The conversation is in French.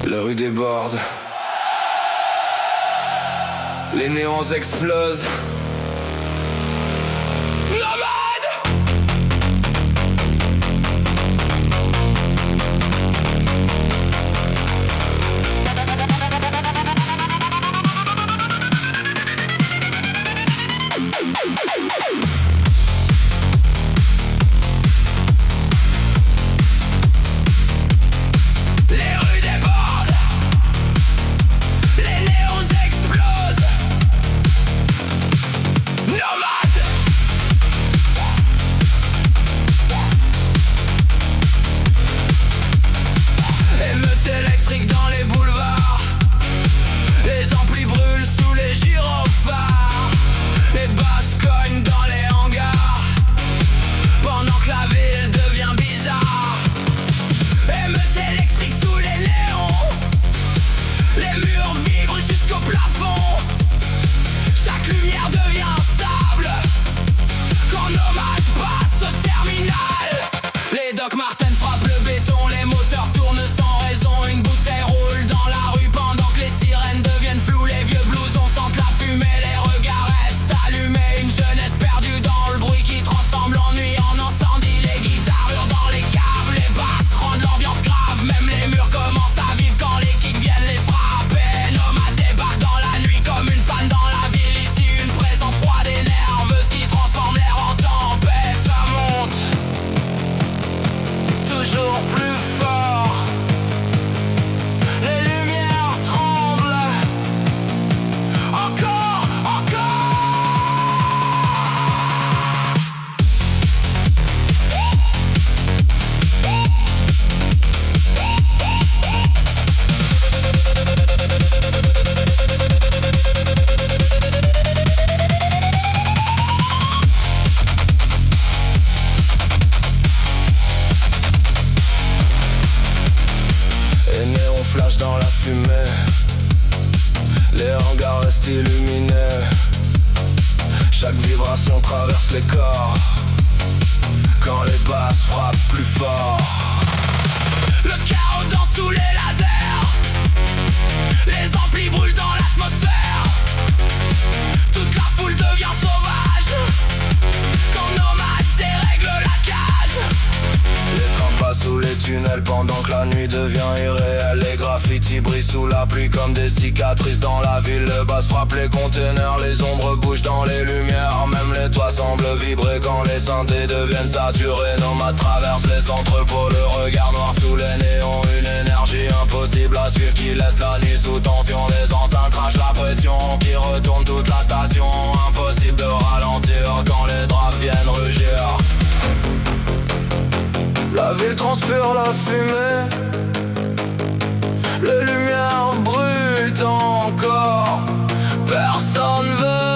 La rue déborde, les néons explosent. Flash dans la fumée, les hangars restent illuminés. Chaque vibration traverse les corps quand les basses frappent plus fort. Le chaos danse sous les lasers, les amplis brûlent dans l'atmosphère. Toute la foule devient sauvage quand nomades dérèglent la cage. Les trains passent sous les tunnels pendant que la nuit devient irréelle. Les graffitis brillent sous la pluie comme des cicatrices dans la ville. Le bass frappe les containers, les ombres bougent dans les lumières. Même les toits semblent vibrer quand les synthés deviennent saturés. Nomades traversent les entrepôts, le regard noir sous les néons. Une énergie impossible à suivre qui laisse la nuit sous tension. Les enceintes crachent la pression qui retourne toute la station. Impossible de ralentir quand les draps viennent rugir. La ville transpire la fumée, les lumières brûlent encore. Personne veut